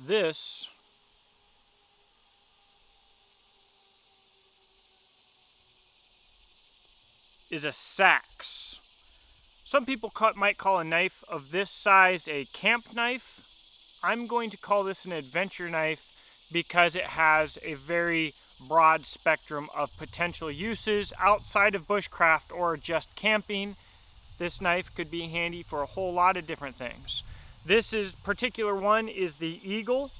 This is a Seax. Some people might call a knife of this size a camp knife. I'm going to call this an adventure knife because it has a very broad spectrum of potential uses outside of bushcraft or just camping. This knife could be handy for a whole lot of different things. This particular one is the Eagle,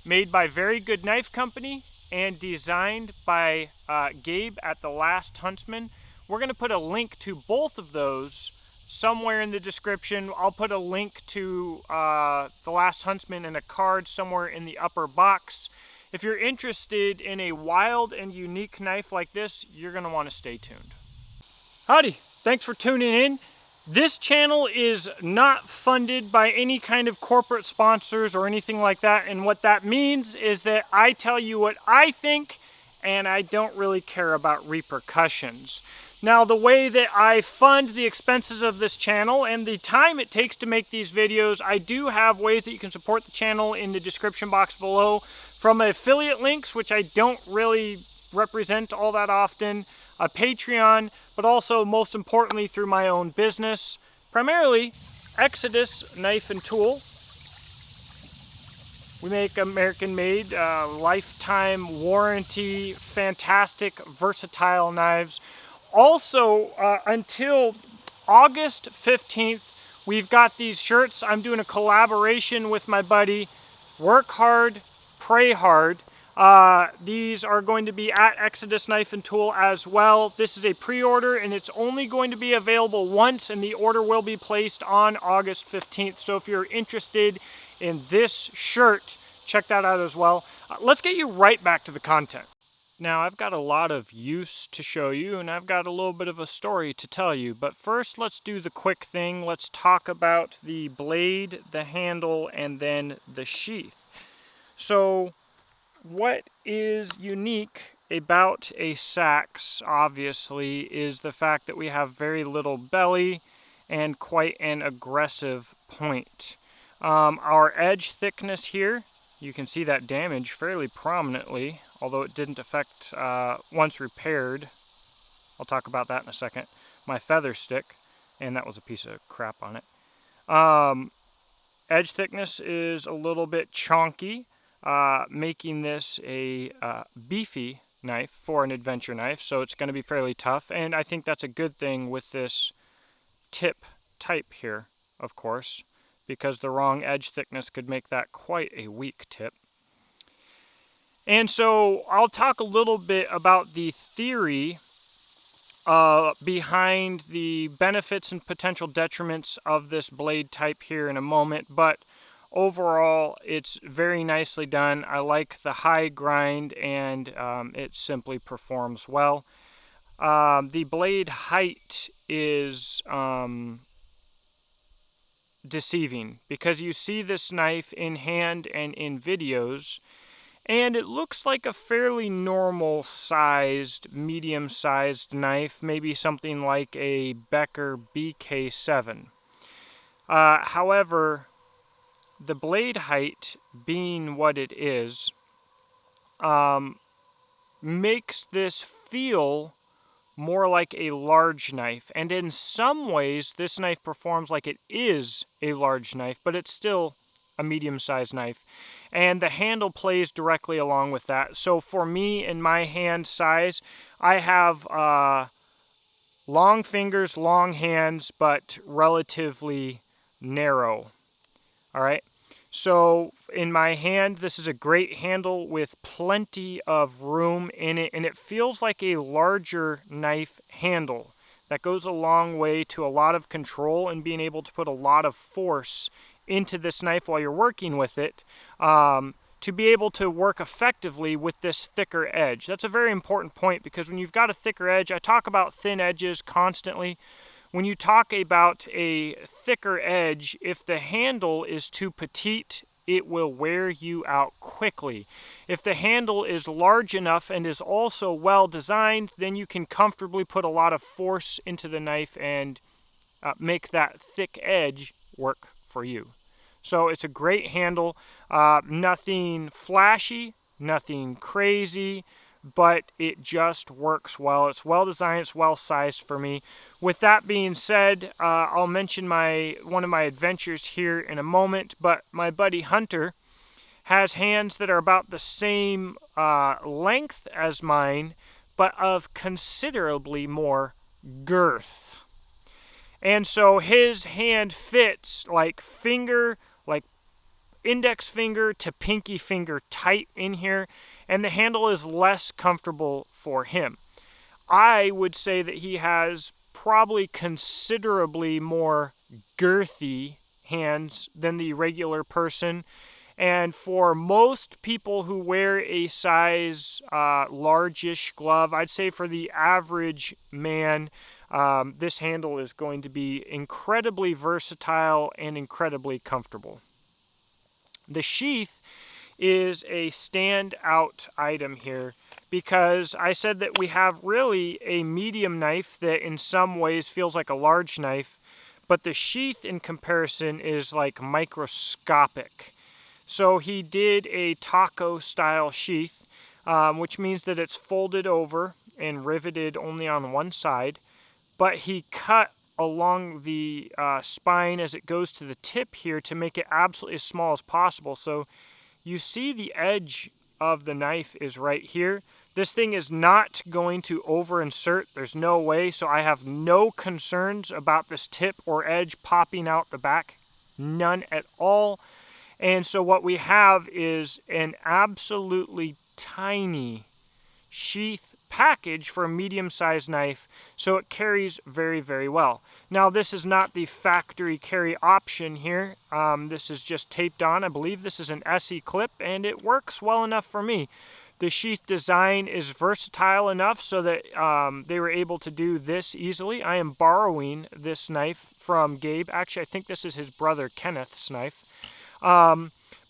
made by Very Good Knife Company and designed by Gabe at The Last Huntsman. We're going to put a link to both of those somewhere in the description. I'll put a link to The Last Huntsman and a card somewhere in the upper box. If you're interested in a wild and unique knife like this, you're going to want to stay tuned. Howdy, thanks for tuning in. This channel is not funded by any kind of corporate sponsors or anything like that, and what that means is that I tell you what I think and I don't really care about repercussions. Now, the way that I fund the expenses of this channel and the time it takes to make these videos, I do have ways that you can support the channel in the description box below, from affiliate links, which I don't really represent all that often, a Patreon, but also most importantly through my own business, primarily Exodus Knife and Tool. We make American-made, lifetime warranty, fantastic, versatile knives. Also, until August 15th, we've got these shirts. I'm doing a collaboration with my buddy, Work Hard, Pray Hard. These are going to be at Exodus Knife and Tool as well. This is a pre-order and it's only going to be available once, and the order will be placed on August 15th. So if you're interested in this shirt, check that out as well. Let's get you right back to the content. Now, I've got a lot of use to show you, and I've got a little bit of a story to tell you. But first, let's do the quick thing. Let's talk about the blade, the handle, and then the sheath. So, what is unique about a Seax, obviously, is the fact that we have very little belly and quite an aggressive point. Our edge thickness here, you can see that damage fairly prominently, although it didn't affect once repaired. I'll talk about that in a second. My feather stick, and that was a piece of crap on it. Edge thickness is a little bit chonky, making this a beefy knife for an adventure knife, so it's going to be fairly tough, and I think that's a good thing with this tip type here, of course, because the wrong edge thickness could make that quite a weak tip. And so I'll talk a little bit about the theory behind the benefits and potential detriments of this blade type here in a moment, but overall it's very nicely done. I like the high grind, and it simply performs well. The blade height is deceiving because you see this knife in hand and in videos, and it looks like a fairly normal sized, medium sized knife, maybe something like a Becker BK7. However, the blade height being what it is, makes this feel more like a large knife, and in some ways this knife performs like it is a large knife, but it's still a medium-sized knife, and the handle plays directly along with that. So for me, in my hand size, I have long fingers, long hands, but relatively narrow. All right, so in my hand, this is a great handle with plenty of room in it, and it feels like a larger knife handle. That goes a long way to a lot of control and being able to put a lot of force into this knife while you're working with it, to be able to work effectively with this thicker edge. That's a very important point, because when you've got a thicker edge, I talk about thin edges constantly. When you talk about a thicker edge, if the handle is too petite, it will wear you out quickly. If the handle is large enough and is also well designed, then you can comfortably put a lot of force into the knife and make that thick edge work for you. So it's a great handle, nothing flashy, nothing crazy, but it just works well. It's well designed, it's well sized for me. With that being said, I'll mention one of my adventures here in a moment, but my buddy Hunter has hands that are about the same length as mine, but of considerably more girth. And so his hand fits like index finger to pinky finger tight in here, and the handle is less comfortable for him. I would say that he has probably considerably more girthy hands than the regular person. And for most people who wear a size largish glove, I'd say for the average man, this handle is going to be incredibly versatile and incredibly comfortable. The sheath is a standout item here because I said that we have really a medium knife that in some ways feels like a large knife, but the sheath in comparison is like microscopic. So he did a taco style sheath, which means that it's folded over and riveted only on one side, but he cut along the spine as it goes to the tip here to make it absolutely as small as possible. So you see the edge of the knife is right here. This thing is not going to over insert. There's no way. So I have no concerns about this tip or edge popping out the back. None at all. And so what we have is an absolutely tiny sheath package for a medium-sized knife, so it carries very, very well. Now, this is not the factory carry option here. This is just taped on. I believe this is an SE clip, and it works well enough for me. The sheath design is versatile enough so that they were able to do this easily. I am borrowing this knife from Gabe. Actually, I think this is his brother Kenneth's knife.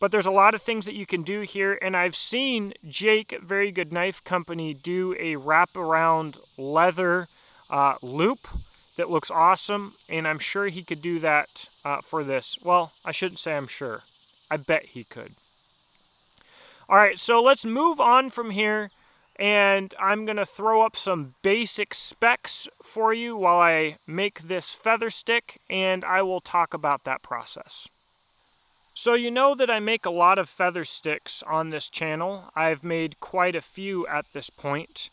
But there's a lot of things that you can do here, and I've seen Jake at Very Good Knife Company do a wraparound leather loop that looks awesome, and I'm sure he could do that for this. Well, I shouldn't say I'm sure. I bet he could. All right, so let's move on from here, and I'm going to throw up some basic specs for you while I make this feather stick, and I will talk about that process. So you know that I make a lot of feather sticks on this channel. I've made quite a few at this point.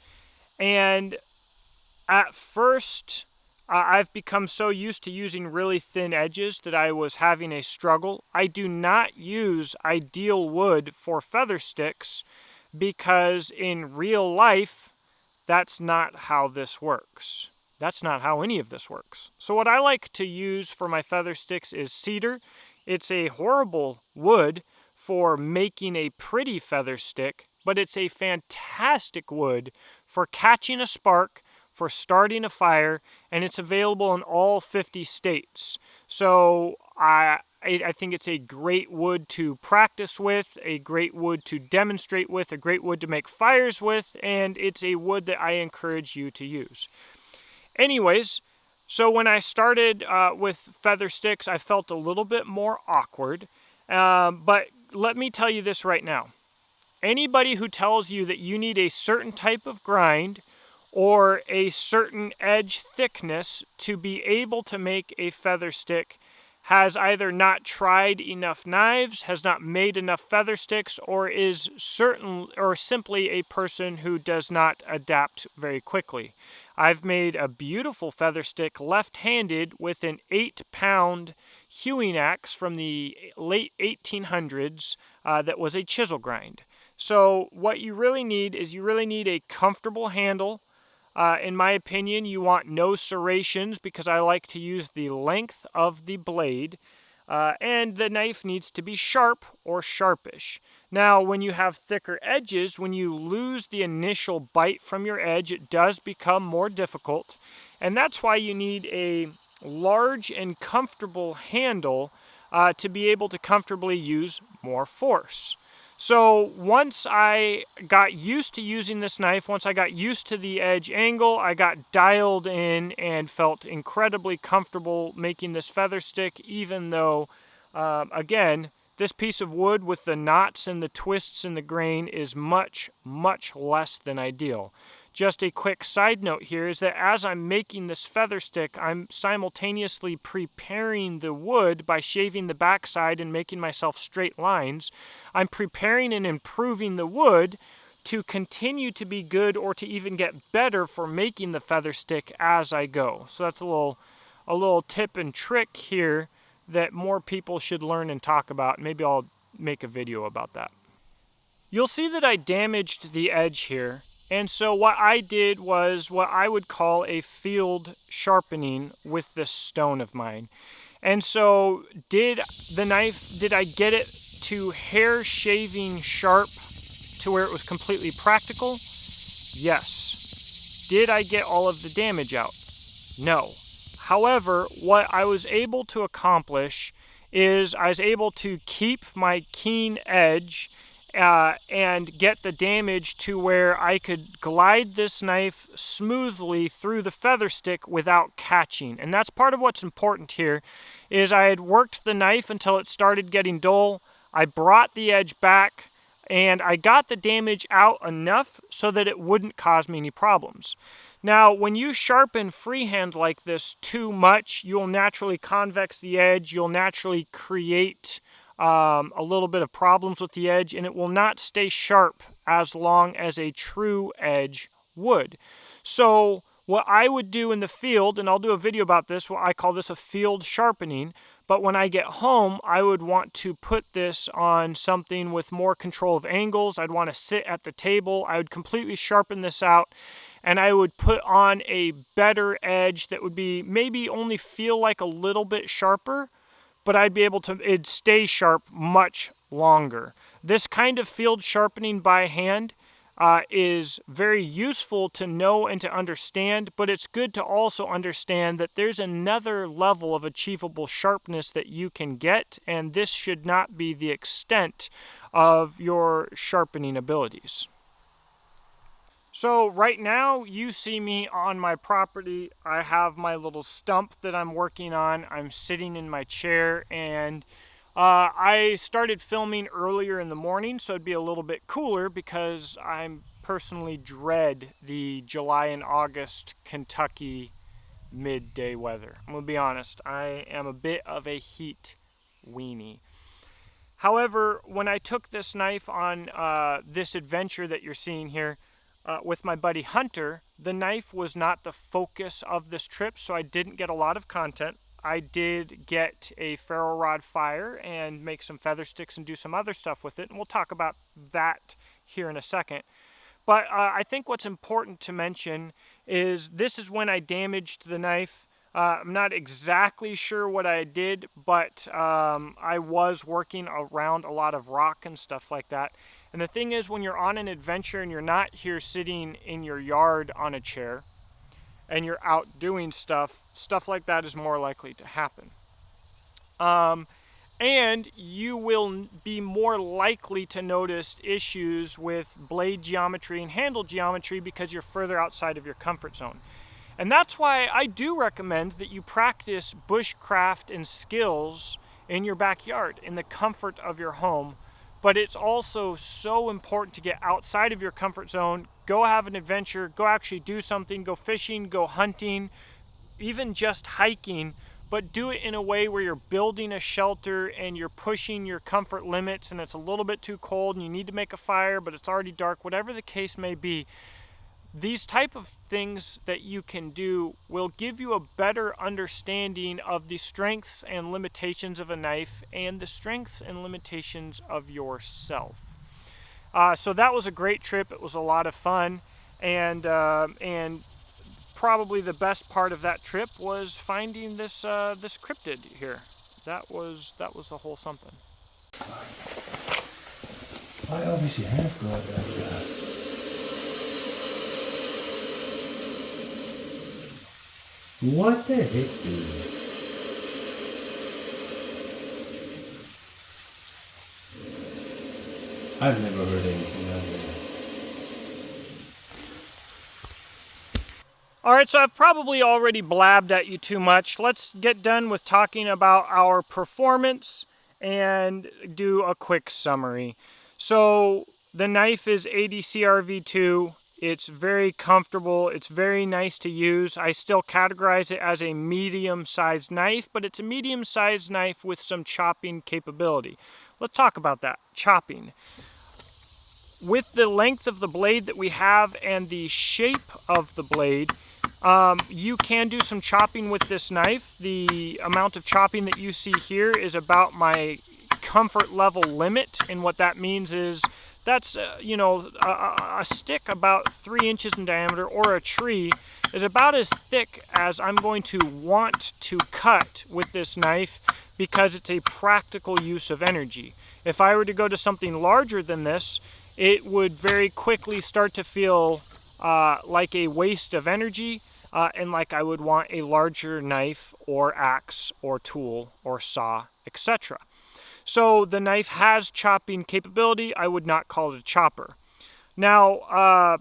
And at first, I've become so used to using really thin edges that I was having a struggle. I do not use ideal wood for feather sticks because in real life, that's not how this works. That's not how any of this works. So what I like to use for my feather sticks is cedar. It's a horrible wood for making a pretty feather stick, but it's a fantastic wood for catching a spark, for starting a fire, and it's available in all 50 states. So I think it's a great wood to practice with, a great wood to demonstrate with, a great wood to make fires with, and it's a wood that I encourage you to use. Anyways, so when I started with feather sticks, I felt a little bit more awkward, but let me tell you this right now. Anybody who tells you that you need a certain type of grind or a certain edge thickness to be able to make a feather stick has either not tried enough knives, has not made enough feather sticks, or is simply a person who does not adapt very quickly. I've made a beautiful feather stick left-handed with an 8-pound hewing axe from the late 1800s that was a chisel grind. So what you really need is you really need a comfortable handle. In my opinion, you want no serrations because I like to use the length of the blade, and the knife needs to be sharp or sharpish. Now, when you have thicker edges, when you lose the initial bite from your edge, it does become more difficult, and that's why you need a large and comfortable handle to be able to comfortably use more force. So once I got used to using this knife, once I got used to the edge angle, I got dialed in and felt incredibly comfortable making this feather stick, even though Again, this piece of wood with the knots and the twists in the grain is much, much less than ideal. Just a quick side note here is that as I'm making this feather stick, I'm simultaneously preparing the wood by shaving the backside and making myself straight lines. I'm preparing and improving the wood to continue to be good or to even get better for making the feather stick as I go. So that's a little tip and trick here that more people should learn and talk about. Maybe I'll make a video about that. You'll see that I damaged the edge here. And so what I did was what I would call a field sharpening with this stone of mine. And so did I get it to hair shaving sharp to where it was completely practical? Yes. Did I get all of the damage out? No. However, what I was able to accomplish is I was able to keep my keen edge and get the damage to where I could glide this knife smoothly through the feather stick without catching. And that's part of what's important here, is I had worked the knife until it started getting dull. I brought the edge back, and I got the damage out enough so that it wouldn't cause me any problems. Now, when you sharpen freehand like this too much, you'll naturally convex the edge, you'll naturally create a little bit of problems with the edge, and it will not stay sharp as long as a true edge would. So what I would do in the field, and I'll do a video about this, I call this a field sharpening, but when I get home, I would want to put this on something with more control of angles. I'd want to sit at the table. I would completely sharpen this out, and I would put on a better edge that would be maybe only feel like a little bit sharper, but I'd be able to, it'd stay sharp much longer. This kind of field sharpening by hand is very useful to know and to understand, but it's good to also understand that there's another level of achievable sharpness that you can get, and this should not be the extent of your sharpening abilities. So right now you see me on my property. I have my little stump that I'm working on. I'm sitting in my chair, and I started filming earlier in the morning, so it'd be a little bit cooler because I personally dread the July and August Kentucky midday weather. I'm gonna be honest, I am a bit of a heat weenie. However, when I took this knife on this adventure that you're seeing here, with my buddy Hunter, the knife was not the focus of this trip, so I didn't get a lot of content. I did get a ferro rod fire and make some feather sticks and do some other stuff with it, and we'll talk about that here in a second. But I think what's important to mention is this is when I damaged the knife. I'm not exactly sure what I did, but I was working around a lot of rock and stuff like that. And the thing is, when you're on an adventure and you're not here sitting in your yard on a chair and you're out doing stuff like that is more likely to happen. And you will be more likely to notice issues with blade geometry and handle geometry because you're further outside of your comfort zone. And that's why I do recommend that you practice bushcraft and skills in your backyard, in the comfort of your home. But it's also so important to get outside of your comfort zone, go have an adventure, go actually do something, go fishing, go hunting, even just hiking, but do it in a way where you're building a shelter and you're pushing your comfort limits and it's a little bit too cold and you need to make a fire, but it's already dark, whatever the case may be. These type of things that you can do will give you a better understanding of the strengths and limitations of a knife and the strengths and limitations of yourself. So that was a great trip. It was a lot of fun, and probably the best part of that trip was finding this this cryptid here. That was the whole something. I obviously have got that. What the heck, dude? I've never heard anything like that. All right, so I've probably already blabbed at you too much. Let's get done with talking about our performance and do a quick summary. So the knife is 80 CRV2. It's very comfortable. It's very nice to use. I still categorize it as a medium-sized knife, but it's a medium-sized knife with some chopping capability. Let's talk about that, chopping. With the length of the blade that we have and the shape of the blade, you can do some chopping with this knife. The amount of chopping that you see here is about my comfort level limit, and what that means is that's a stick about 3 inches in diameter, or a tree is about as thick as I'm going to want to cut with this knife, because it's a practical use of energy. If I were to go to something larger than this, it would very quickly start to feel like a waste of energy, and like I would want a larger knife or axe or tool or saw, etc. So the knife has chopping capability. I would not call it a chopper. Now,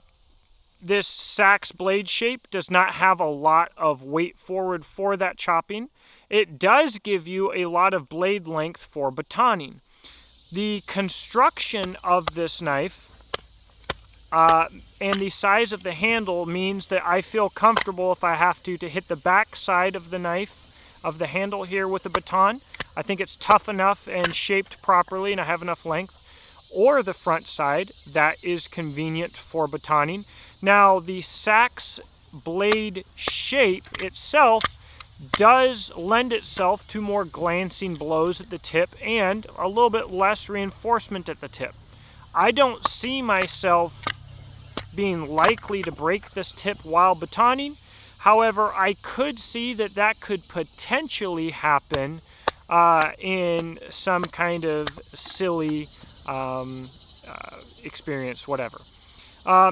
this Seax blade shape does not have a lot of weight forward for that chopping. It does give you a lot of blade length for batoning. The construction of this knife and the size of the handle means that I feel comfortable, if I have to hit the back side of the knife, of the handle here with the baton. I think it's tough enough and shaped properly, and I have enough length. Or the front side, that is convenient for batoning. Now, the Seax blade shape itself does lend itself to more glancing blows at the tip and a little bit less reinforcement at the tip. I don't see myself being likely to break this tip while batoning. However, I could see that that could potentially happen in some kind of silly experience, whatever.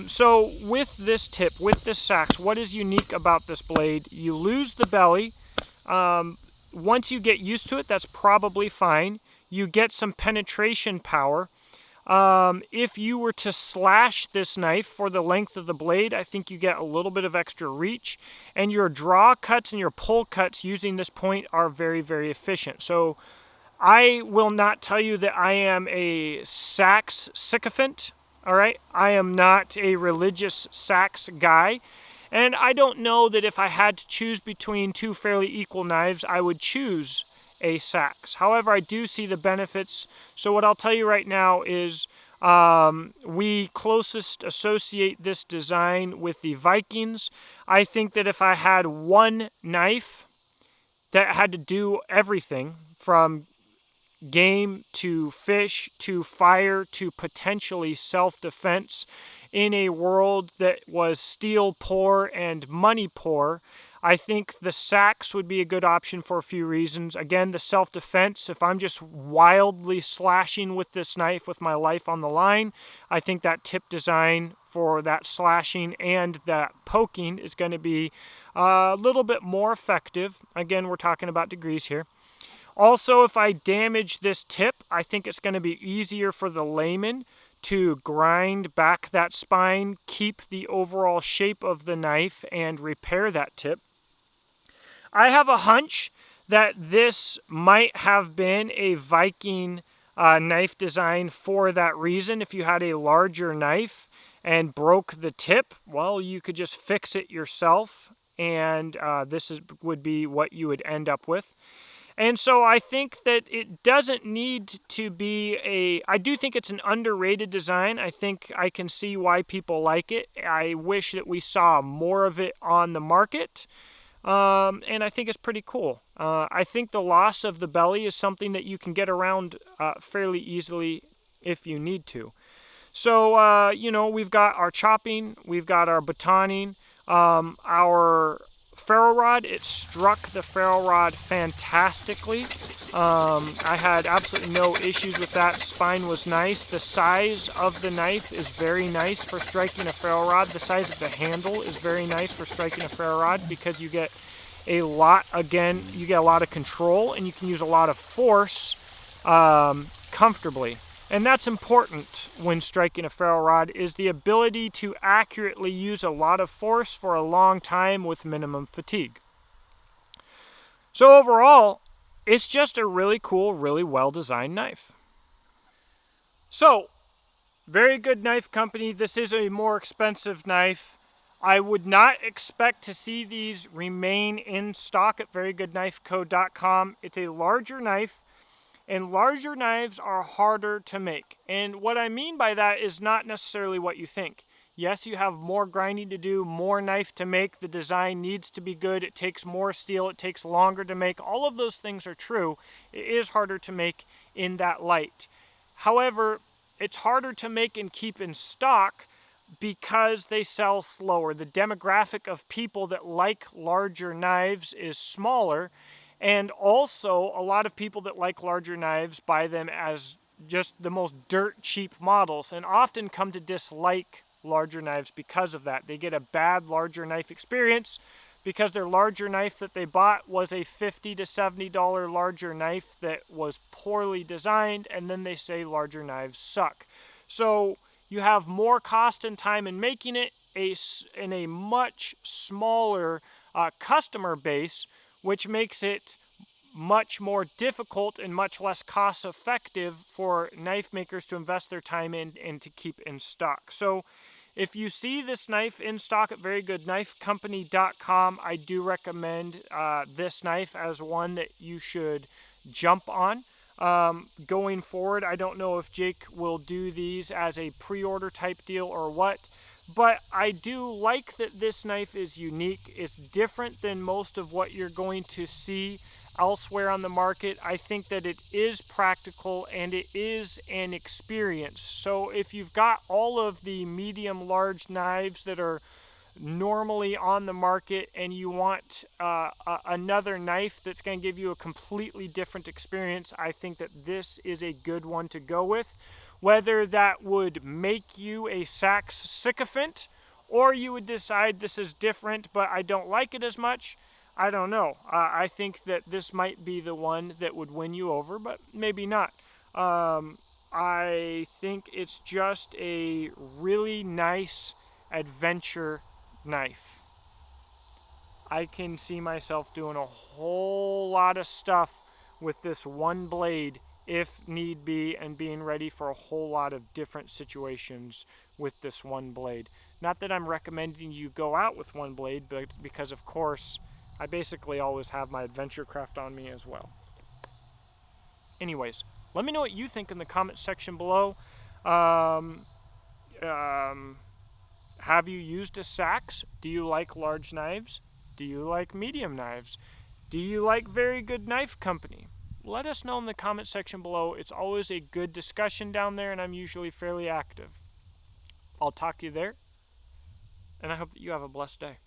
So with this tip, with this Seax, what is unique about this blade? You lose the belly. Once you get used to it, that's probably fine. You get some penetration power. If you were to slash this knife for the length of the blade, I think you get a little bit of extra reach. And your draw cuts and your pull cuts using this point are very, very efficient. So I will not tell you that I am a Seax sycophant. All right, I am not a religious Seax guy, and I don't know that if I had to choose between two fairly equal knives, I would choose a Seax. However, I do see the benefits. So what I'll tell you right now is we closest associate this design with the Vikings. I think that if I had one knife that had to do everything from game to fish to fire to potentially self-defense in a world that was steel poor and money poor, I think the Seax would be a good option for a few reasons. Again, the self-defense, if I'm just wildly slashing with this knife with my life on the line, I think that tip design for that slashing and that poking is going to be a little bit more effective. Again, we're talking about degrees here. Also, if I damage this tip, I think it's going to be easier for the layman to grind back that spine, keep the overall shape of the knife, and repair that tip. I have a hunch that this might have been a Viking knife design for that reason. If you had a larger knife and broke the tip, well, you could just fix it yourself, and would be what you would end up with. And so I think that it doesn't need to be I do think it's an underrated design. I think I can see why people like it. I wish that we saw more of it on the market. And I think it's pretty cool. I think the loss of the belly is something that you can get around fairly easily if you need to. So, we've got our chopping, we've got our batoning, our ferro rod. It struck the ferro rod fantastically. I had absolutely no issues with that. Spine was nice. The size of the knife is very nice for striking a ferro rod. The size of the handle is very nice for striking a ferro rod, because you get a lot of control, and you can use a lot of force comfortably. And that's important when striking a ferro rod, is the ability to accurately use a lot of force for a long time with minimum fatigue. So overall, It's just a really cool, really well designed knife. So, very good knife company. This is a more expensive knife. I would not expect to see these remain in stock at verygoodknifeco.com. It's a larger knife, and larger knives are harder to make. And what I mean by that is not necessarily what you think. Yes, you have more grinding to do, more knife to make, the design needs to be good, it takes more steel, it takes longer to make. All of those things are true. It is harder to make in that light. However, it's harder to make and keep in stock because they sell slower. The demographic of people that like larger knives is smaller, and also a lot of people that like larger knives buy them as just the most dirt cheap models and often come to dislike larger knives because of that. They get a bad larger knife experience because their larger knife that they bought was a $50 to $70 larger knife that was poorly designed, and then they say larger knives suck. So you have more cost and time in making it in a much smaller customer base, which makes it much more difficult and much less cost effective for knife makers to invest their time in and to keep in stock. So if you see this knife in stock at verygoodknifecompany.com, I do recommend this knife as one that you should jump on. Going forward, I don't know if Jake will do these as a pre-order type deal or what, but I do like that this knife is unique. It's different than most of what you're going to see elsewhere on the market. I think that it is practical and it is an experience. So if you've got all of the medium large knives that are normally on the market and you want another knife that's going to give you a completely different experience, I think that this is a good one to go with. Whether that would make you a Seax sycophant or you would decide this is different but I don't like it as much, I don't know. I think that this might be the one that would win you over, but maybe not. I think it's just a really nice adventure knife. I can see myself doing a whole lot of stuff with this one blade if need be, and being ready for a whole lot of different situations with this one blade. Not that I'm recommending you go out with one blade, but because of course I basically always have my adventure craft on me as well. Anyways, let me know what you think in the comment section below. Um, um, have you used a Seax? Do you like large knives? Do you like medium knives? Do you like Very Good Knife Company? Let us know in the comment section below. It's always a good discussion down there, and I'm usually fairly active. I'll talk to you there, and I hope that you have a blessed day.